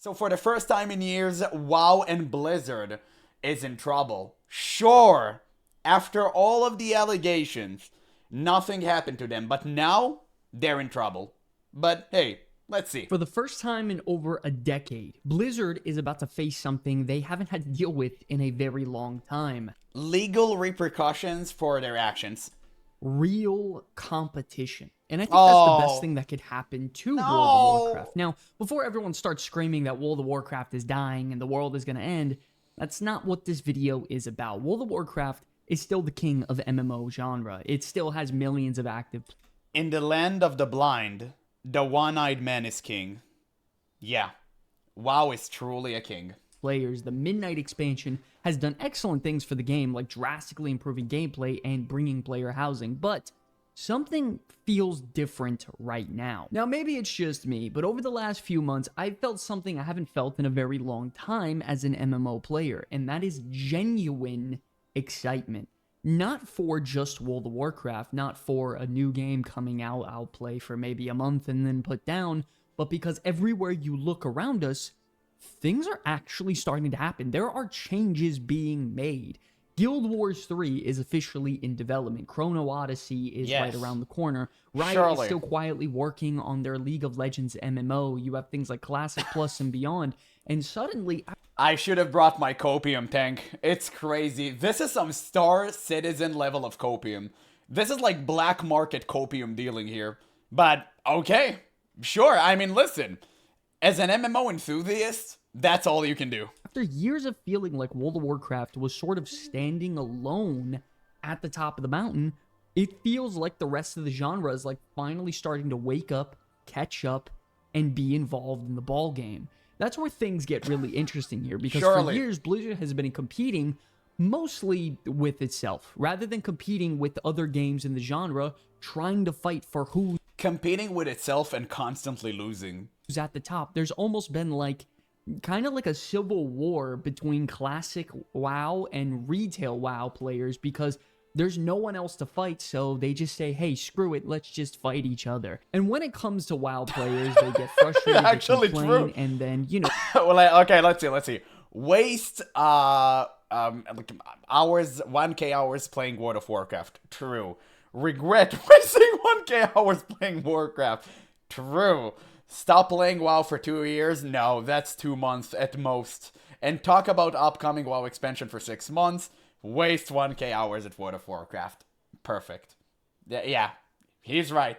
So for the first time in years, WoW and Blizzard is in trouble. Sure, after all of the allegations, nothing happened to them, but now they're in trouble. But hey, let's see. For the first time in over a decade, Blizzard is about to face something they haven't had to deal with in a very long time. Legal repercussions for their actions. Real competition. And I think that's the best thing that could happen to World of Warcraft. Now, before everyone starts screaming that World of Warcraft is dying and the world is going to end, that's not what this video is about. World of Warcraft is still the king of MMO genre. It still has millions of active. In the land of the blind, the one-eyed man is king. Yeah, WoW is truly a king. Players, the Midnight expansion has done excellent things for the game, like drastically improving gameplay and bringing player housing, but something feels different right now. Now, maybe it's just me, but over the last few months, I've felt something I haven't felt in a very long time as an MMO player, and that is genuine excitement. Not for just World of Warcraft, not for a new game coming out I'll play for maybe a month and then put down, but because everywhere you look around us, things are actually starting to happen. There are changes being made. Guild Wars 3 is officially in development. Chrono Odyssey is right around the corner. Riot is still quietly working on their League of Legends MMO. You have things like Classic Plus and beyond. And suddenly... I should have brought my copium tank. It's crazy. This is some Star Citizen level of copium. This is like black market copium dealing here. But, okay. Sure, I mean, listen. As an MMO enthusiast, that's all you can do. After years of feeling like World of Warcraft was sort of standing alone at the top of the mountain, it feels like the rest of the genre is like finally starting to wake up, catch up, and be involved in the ball game. That's where things get really interesting here, because for years, Blizzard has been competing mostly with itself, rather than competing with other games in the genre, trying to fight for who's competing with itself and constantly losing. At the top. There's almost been like kind of like a civil war between classic WoW and retail WoW players, because there's no one else to fight, so they just say, hey, screw it, let's just fight each other. And when it comes to WoW players, they get frustrated, Actually, they complain, and then, you know... Well, okay, let's see. Waste, hours, 1k hours playing World of Warcraft. True. Regret wasting 1k hours playing Warcraft. True. Stop playing WoW for 2 years? No, that's 2 months at most. And talk about upcoming WoW expansion for 6 months? Waste 1k hours at World of Warcraft. Perfect. Yeah, he's right.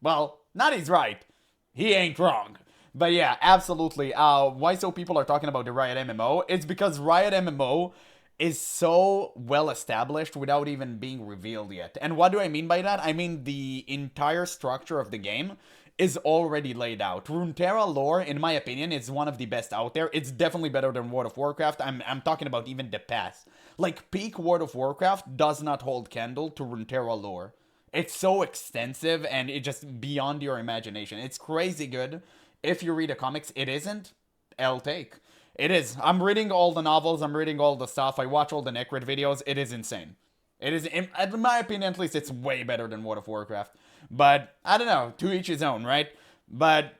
Well, not he's right. He ain't wrong. But yeah, absolutely. Why so people are talking about the Riot MMO? It's because Riot MMO is so well established without even being revealed yet. And what do I mean by that? I mean the entire structure of the game is already laid out. Runeterra lore, in my opinion, is one of the best out there. It's definitely better than World of Warcraft. I'm talking about even the past. Like, peak World of Warcraft does not hold candle to Runeterra lore. It's so extensive and it just beyond your imagination. It's crazy good. If you read the comics, it isn't. I'll take. It is. I'm reading all the novels. I'm reading all the stuff. I watch all the Necrit videos. It is insane. It is, in my opinion, at least, it's way better than World of Warcraft. But, I don't know, to each his own, right? But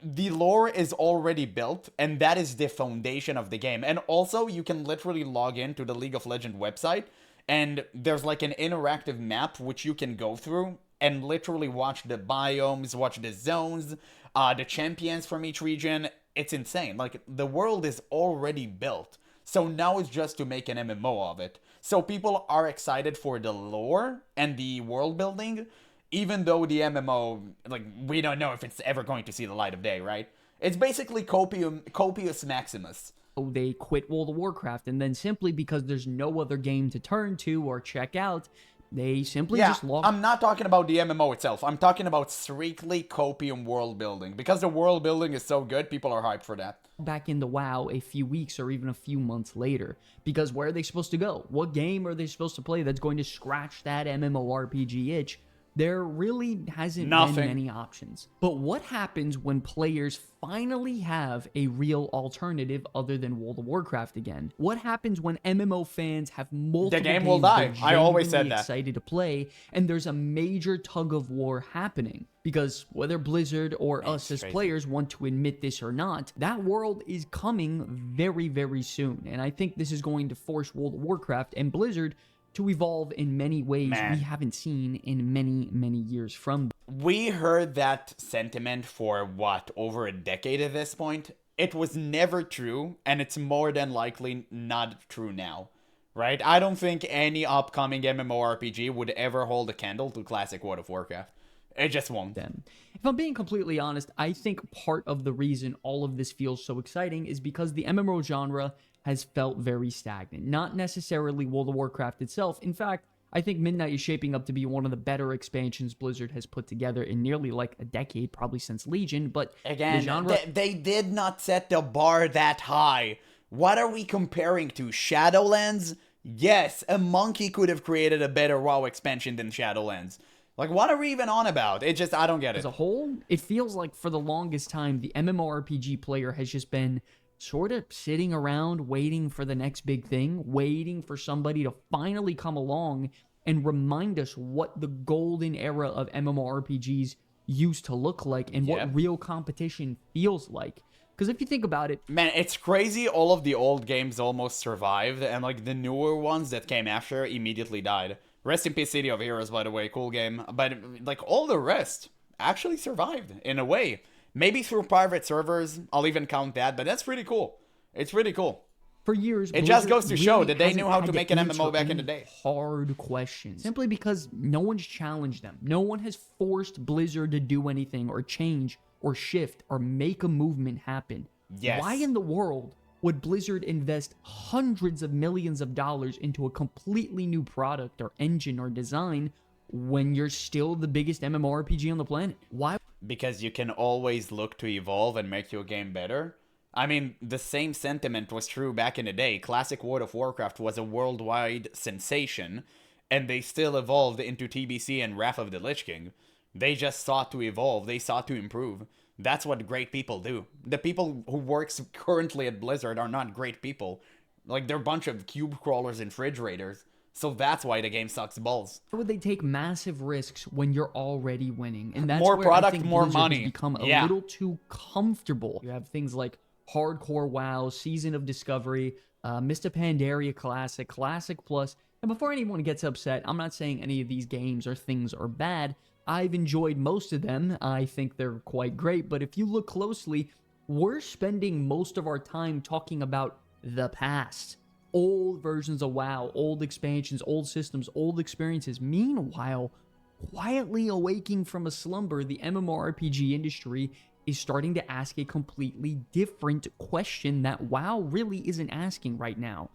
the lore is already built, and that is the foundation of the game. And also, you can literally log into the League of Legends website, and there's like an interactive map which you can go through and literally watch the biomes, watch the zones, the champions from each region. It's insane. Like, the world is already built. So now it's just to make an MMO of it. So people are excited for the lore and the world building, even though the MMO, like, we don't know if it's ever going to see the light of day, right? It's basically Copious Maximus. They quit World of Warcraft, and then simply because there's no other game to turn to or check out, they simply just log... I'm not talking about the MMO itself. I'm talking about strictly copium world building. Because the world building is so good, people are hyped for that. Back into WoW a few weeks or even a few months later. Because where are they supposed to go? What game are they supposed to play that's going to scratch that MMORPG itch There really hasn't Nothing. been many options. But what happens when players finally have a real alternative other than World of Warcraft again? What happens when MMO fans have multiple game will games die. they're I always said genuinely that. excited to play, and there's a major tug of war happening? Because whether Blizzard or us as crazy. players want to admit this or not, that world is coming very, very soon. And I think this is going to force World of Warcraft and Blizzard to evolve in many ways we haven't seen in many, many years from them. We heard that sentiment for, what, over a decade at this point? It was never true, and it's more than likely not true now, right? I don't think any upcoming MMORPG would ever hold a candle to classic World of Warcraft. It just won't. If I'm being completely honest, I think part of the reason all of this feels so exciting is because the MMO genre has felt very stagnant. Not necessarily World of Warcraft itself. In fact, I think Midnight is shaping up to be one of the better expansions Blizzard has put together in nearly like a decade, probably since Legion, but Again, the genre... they did not set the bar that high. What are we comparing to? Shadowlands? Yes, a monkey could have created a better WoW expansion than Shadowlands. Like, what are we even on about? It just, I don't get it. As a whole, it feels like for the longest time, the MMORPG player has just been sort of sitting around waiting for the next big thing, waiting for somebody to finally come along and remind us what the golden era of MMORPGs used to look like and what real competition feels like. Because if you think about it... Man, it's crazy all of the old games almost survived, and like the newer ones that came after immediately died. Rest in peace, City of Heroes, by the way, cool game. But like all the rest actually survived in a way. Maybe through private servers, I'll even count that, but that's pretty cool. It's pretty cool. For years, it just goes to show that they knew how to make an MMO back in the day. Hard questions. Simply because no one's challenged them. No one has forced Blizzard to do anything or change or shift or make a movement happen. Yes. Why in the world would Blizzard invest hundreds of millions of dollars into a completely new product or engine or design when you're still the biggest MMORPG on the planet? Why? Because you can always look to evolve and make your game better. I mean, the same sentiment was true back in the day. Classic World of Warcraft was a worldwide sensation, and they still evolved into TBC and Wrath of the Lich King. They just sought to evolve. They sought to improve. That's what great people do. The people who works currently at Blizzard are not great people. Like, they're a bunch of cube crawlers and fridge raiders. So that's why the game sucks balls. Why would they take massive risks when you're already winning? And that's more where product, I think more Blizzard money. has become a little too comfortable. You have things like Hardcore WoW, Season of Discovery, Mr. Pandaria Classic, Classic Plus. And before anyone gets upset, I'm not saying any of these games or things are bad. I've enjoyed most of them. I think they're quite great. But if you look closely, we're spending most of our time talking about the past. Old versions of WoW, old expansions, old systems, old experiences. Meanwhile, quietly awaking from a slumber, the MMORPG industry is starting to ask a completely different question that WoW really isn't asking right now.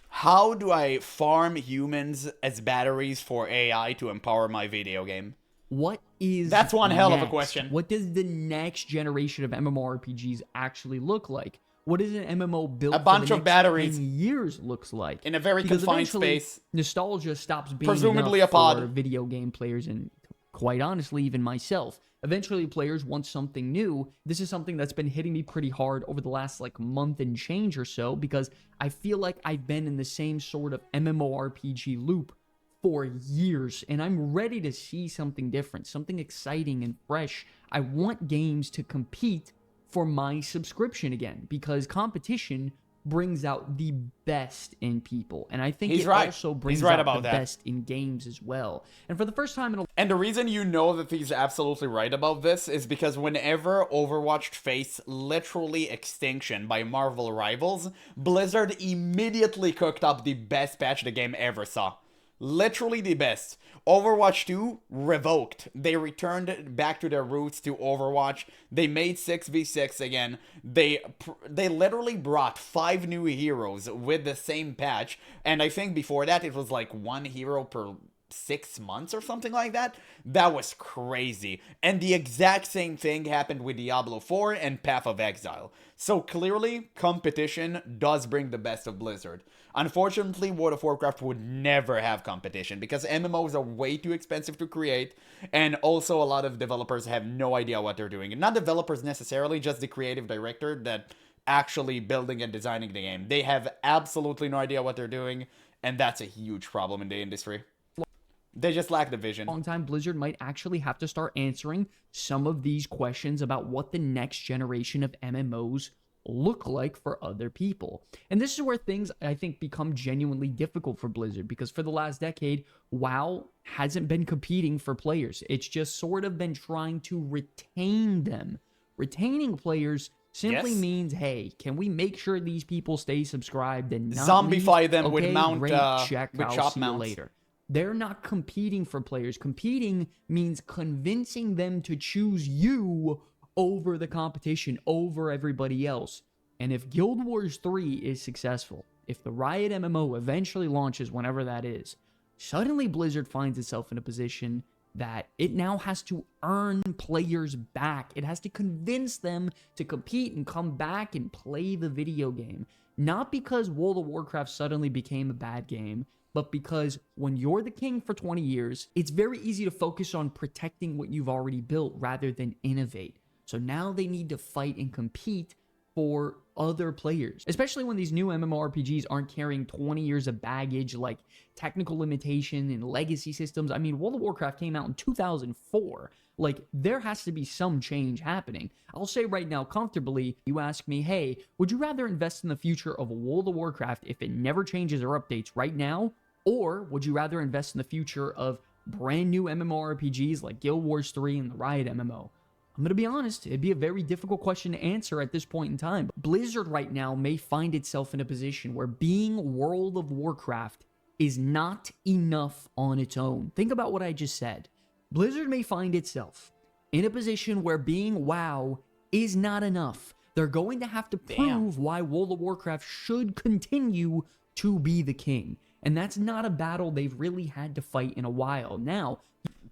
How do I farm humans as batteries for AI to empower my video game? What is That's one hell of a next? question. What does the next generation of MMORPGs actually look like? What is an MMO built A bunch for the of next batteries 10 years looks like? in a very Because confined eventually, space. nostalgia stops being Presumably enough a pod. for video game players and, quite honestly, even myself. Eventually, players want something new. This is something that's been hitting me pretty hard over the last month and change or so, because I feel like I've been in the same sort of MMORPG loop for years, and I'm ready to see something different, something exciting and fresh. I want games to compete for my subscription again, because competition brings out the best in people, and I think He's it right. also brings He's right out about the that. best in games as well. And for the first time in a And the reason you know that he's absolutely right about this is because whenever Overwatch faced literally extinction by Marvel rivals, Blizzard immediately cooked up the best patch the game ever saw. Literally the best. Overwatch 2 revoked. They returned back to their roots to Overwatch. They made 6v6 again. They literally brought 5 new heroes with the same patch. And I think before that it was like 1 hero per 6 months or something like that. That was crazy. And the exact same thing happened with Diablo 4 and Path of Exile. So clearly, competition does bring the best of Blizzard. Unfortunately, World of Warcraft would never have competition because MMOs are way too expensive to create, and also a lot of developers have no idea what they're doing. And not developers necessarily, just the creative director that actually building and designing the game. They have absolutely no idea what they're doing, and that's a huge problem in the industry. They just lack the vision. Long time, Blizzard might actually have to start answering some of these questions about what the next generation of MMOs look like for other people. And this is where things, I think, become genuinely difficult for Blizzard, because for the last decade, WoW hasn't been competing for players. It's just sort of been trying to retain them. Retaining players simply means, hey, can we make sure these people stay subscribed and not zombify them okay, with mount, great, check, with I'll chop see mounts. you later. They're not competing for players. Competing means convincing them to choose you over the competition, over everybody else. And if Guild Wars 3 is successful, if the Riot MMO eventually launches, whenever that is, suddenly Blizzard finds itself in a position that it now has to earn players back. It has to convince them to compete and come back and play the video game. Not because World of Warcraft suddenly became a bad game, but because when you're the king for 20 years, it's very easy to focus on protecting what you've already built rather than innovate. So now they need to fight and compete for other players, especially when these new MMORPGs aren't carrying 20 years of baggage like technical limitation and legacy systems. I mean, World of Warcraft came out in 2004. Like, there has to be some change happening. I'll say right now, comfortably, you ask me, hey, would you rather invest in the future of World of Warcraft if it never changes or updates right now? Or would you rather invest in the future of brand new MMORPGs like Guild Wars 3 and the Riot MMO? I'm going to be honest, it'd be a very difficult question to answer at this point in time. Blizzard right now may find itself in a position where being World of Warcraft is not enough on its own. Think about what I just said. Blizzard may find itself in a position where being WoW is not enough. They're going to have to prove why World of Warcraft should continue to be the king. And that's not a battle they've really had to fight in a while. Now,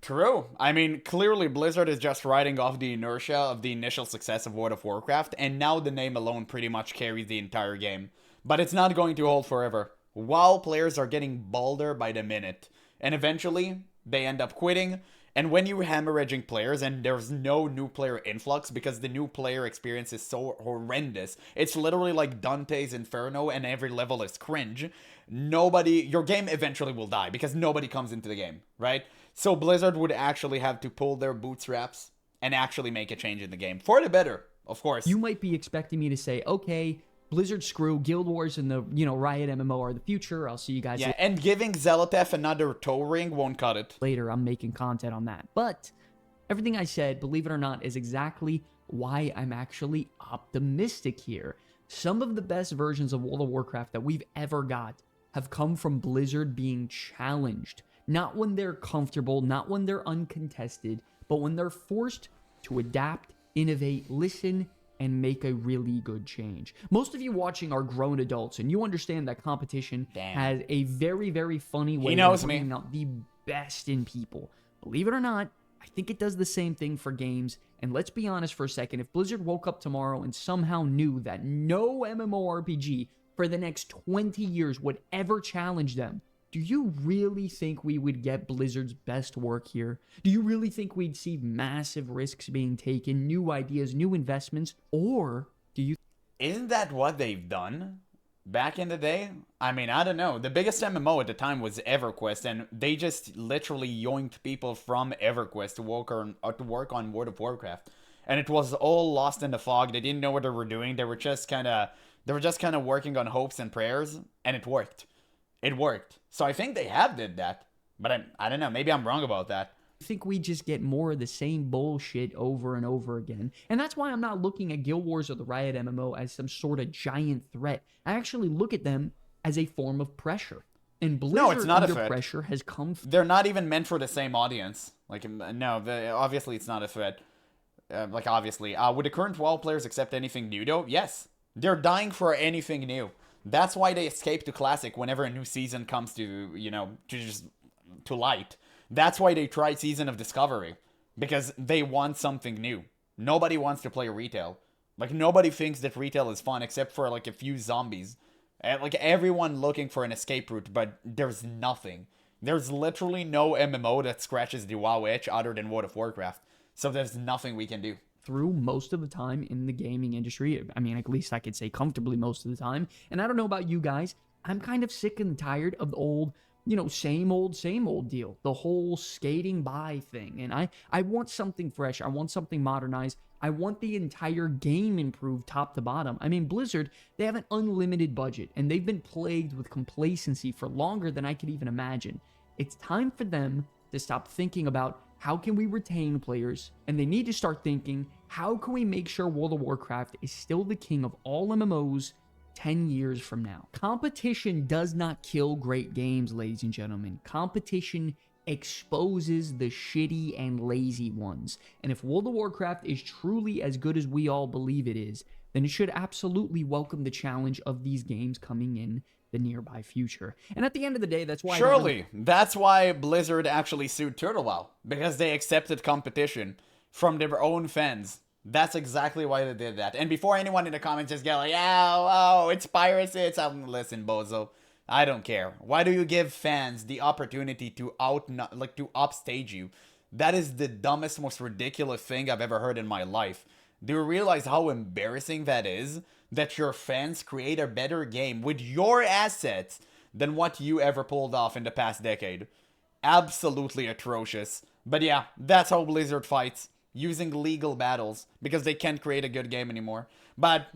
True. I mean, clearly Blizzard is just riding off the inertia of the initial success of World of Warcraft, and now the name alone pretty much carries the entire game. But it's not going to hold forever. WoW players are getting bolder by the minute, and eventually they end up quitting. And when you're hemorrhaging players and there's no new player influx because the new player experience is so horrendous, it's literally like Dante's Inferno and every level is cringe. Your game eventually will die because nobody comes into the game, right? So Blizzard would actually have to pull their bootstraps and actually make a change in the game. For the better, of course. You might be expecting me to say, okay, Blizzard screw, Guild Wars and the, Riot MMO are the future. I'll see you guys later. And giving Zealotef another toe ring won't cut it. Later, I'm making content on that. But everything I said, believe it or not, is exactly why I'm actually optimistic here. Some of the best versions of World of Warcraft that we've ever got have come from Blizzard being challenged. Not when they're comfortable, not when they're uncontested, but when they're forced to adapt, innovate, listen, and make a really good change. Most of you watching are grown adults, and you understand that competition has a very, very funny way of bringing out the best in people. Believe it or not, I think it does the same thing for games. And let's be honest for a second, if Blizzard woke up tomorrow and somehow knew that no MMORPG for the next 20 years would ever challenge them, do you really think we would get Blizzard's best work here? Do you really think we'd see massive risks being taken, new ideas, new investments? Or do you... Isn't that what they've done back in the day? I mean, I don't know. The biggest MMO at the time was EverQuest, and they just literally yoinked people from EverQuest to work on World of Warcraft. And it was all lost in the fog. They didn't know what they were doing. They were just kind of working on hopes and prayers, and it worked. It worked. So I think they have did that. But I don't know. Maybe I'm wrong about that. I think we just get more of the same bullshit over and over again. And that's why I'm not looking at Guild Wars or the Riot MMO as some sort of giant threat. I actually look at them as a form of pressure. And Blizzard it's not under a threat. pressure has come... They're not even meant for the same audience. Obviously it's not a threat. Obviously. Would the current WoW players accept anything new, though? Yes. They're dying for anything new. That's why they escape to Classic whenever a new season comes to just to light. That's why they tried Season of Discovery, because they want something new. Nobody wants to play retail. Like, nobody thinks that retail is fun except for like a few zombies. And, like, everyone looking for an escape route, but there's nothing. There's literally no MMO that scratches the WoW itch other than World of Warcraft. So there's nothing we can do. Through most of the time in the gaming industry, I mean, at least I could say comfortably most of the time. And I don't know about you guys, I'm kind of sick and tired of the old, same old deal. The whole skating by thing. And I want something fresh. I want something modernized. I want the entire game improved top to bottom. I mean, Blizzard, they have an unlimited budget, and they've been plagued with complacency for longer than I could even imagine. It's time for them to stop thinking about how can we retain players, and they need to start thinking, how can we make sure World of Warcraft is still the king of all MMOs 10 years from now? Competition does not kill great games, ladies and gentlemen. Competition exposes the shitty and lazy ones. And if World of Warcraft is truly as good as we all believe it is, then it should absolutely welcome the challenge of these games coming in the nearby future. And at the end of the day, that's why... Surely, that's why Blizzard actually sued TurtleWow, because they accepted competition from their own fans. That's exactly why they did that. And before anyone in the comments just get like, oh, it's piracy, listen, bozo, I don't care. Why do you give fans the opportunity to to upstage you? That is the dumbest, most ridiculous thing I've ever heard in my life. Do you realize how embarrassing that is? That your fans create a better game with your assets than what you ever pulled off in the past decade. Absolutely atrocious. But yeah, that's how Blizzard fights. Using legal battles. Because they can't create a good game anymore. But,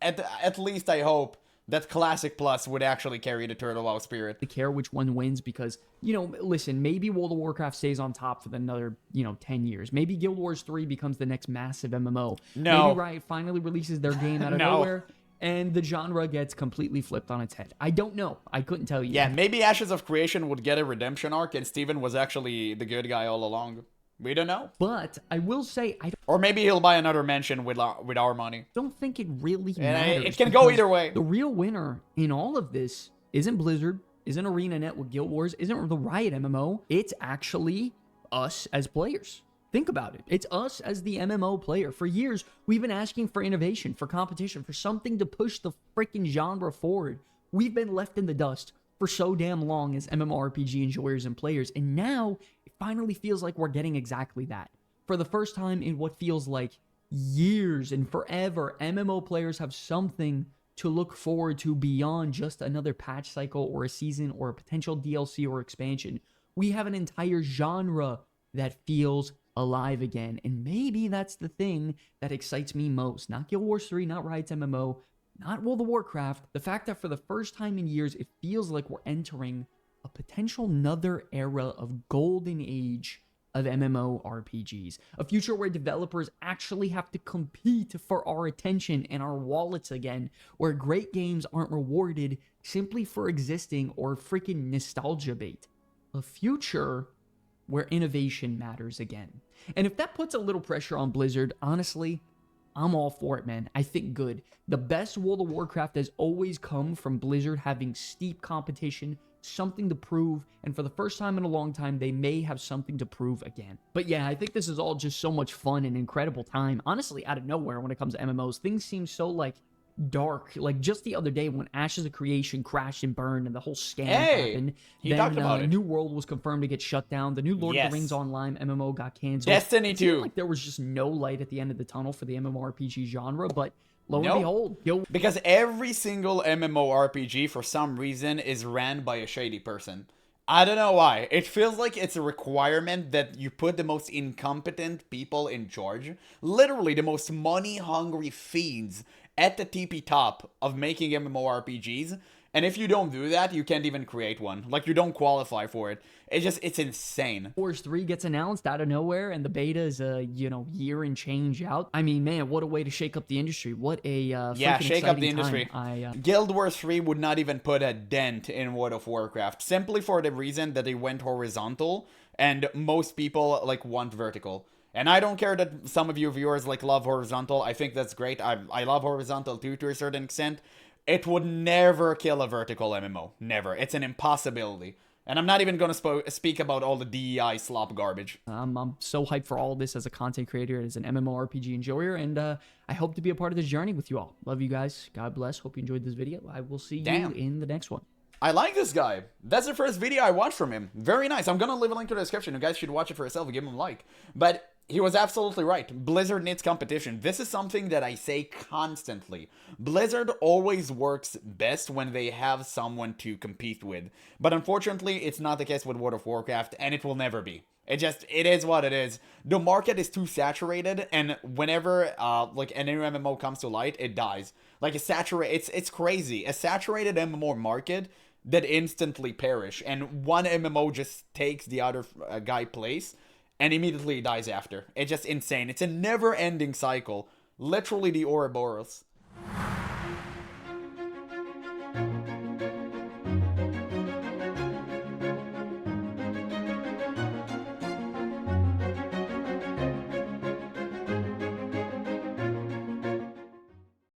at least I hope that Classic Plus would actually carry the TurtleWow spirit. To care which one wins because, listen, maybe World of Warcraft stays on top for another, 10 years. Maybe Guild Wars 3 becomes the next massive MMO. No. Maybe Riot finally releases their game out of nowhere and the genre gets completely flipped on its head. I don't know. I couldn't tell you. Yeah, maybe Ashes of Creation would get a redemption arc and Steven was actually the good guy all along. We don't know. But I will say, or maybe he'll buy another mansion with our money. Don't think it really matters. It can go either way. The real winner in all of this isn't Blizzard, isn't ArenaNet with Guild Wars, isn't the Riot MMO. It's actually us as players. Think about it. It's us as the MMO player. For years, we've been asking for innovation, for competition, for something to push the freaking genre forward. We've been left in the dust for so damn long as MMORPG enjoyers and players, and now it finally feels like we're getting exactly that. For the first time in what feels like years and forever, MMO players have something to look forward to beyond just another patch cycle or a season or a potential DLC or expansion. We have an entire genre that feels alive again, and maybe that's the thing that excites me most. Not Guild Wars 3, not Riot's MMO, not World of Warcraft. The fact that for the first time in years, it feels like we're entering a potential another era of golden age of MMORPGs. A future where developers actually have to compete for our attention and our wallets again, where great games aren't rewarded simply for existing or freaking nostalgia bait. A future where innovation matters again. And if that puts a little pressure on Blizzard, honestly, I'm all for it, man. I think good. The best World of Warcraft has always come from Blizzard having steep competition, something to prove, and for the first time in a long time, they may have something to prove again. But yeah, I think this is all just so much fun and incredible time. Honestly, out of nowhere when it comes to MMOs, things seem so, dark. Like, just the other day when Ashes of Creation crashed and burned and the whole scam happened, then New World was confirmed to get shut down. The new Lord of the Rings Online MMO got canceled. Destiny 2. Like there was just no light at the end of the tunnel for the MMORPG genre, but lo and behold. Because every single MMORPG, for some reason, is ran by a shady person. I don't know why. It feels like it's a requirement that you put the most incompetent people in charge. Literally the most money-hungry fiends at the TP top of making MMORPGs. And if you don't do that, you can't even create one. Like, you don't qualify for it. It's insane. Wars 3 gets announced out of nowhere, and the beta is a, year and change out. I mean, man, what a way to shake up the industry. What a shake up the industry. Guild Wars 3 would not even put a dent in World of Warcraft, simply for the reason that they went horizontal, and most people, want vertical. And I don't care that some of you viewers, love horizontal. I think that's great. I love horizontal, too, to a certain extent. It would never kill a vertical MMO. Never. It's an impossibility. And I'm not even going to speak about all the DEI slop garbage. I'm so hyped for all of this as a content creator, as an MMORPG enjoyer, and I hope to be a part of this journey with you all. Love you guys. God bless. Hope you enjoyed this video. I will see you in the next one. I like this guy. That's the first video I watched from him. Very nice. I'm going to leave a link to the description. You guys should watch it for yourself and give him a like. But he was absolutely right. Blizzard needs competition. This is something that I say constantly. Blizzard always works best when they have someone to compete with. But unfortunately, it's not the case with World of Warcraft, and it will never be. It is what it is. The market is too saturated, and whenever like a new MMO comes to light, it dies. Like it's crazy. A saturated MMO market that instantly perish, and one MMO just takes the other guy place and immediately dies after. It's just insane. It's a never-ending cycle. Literally the Ouroboros.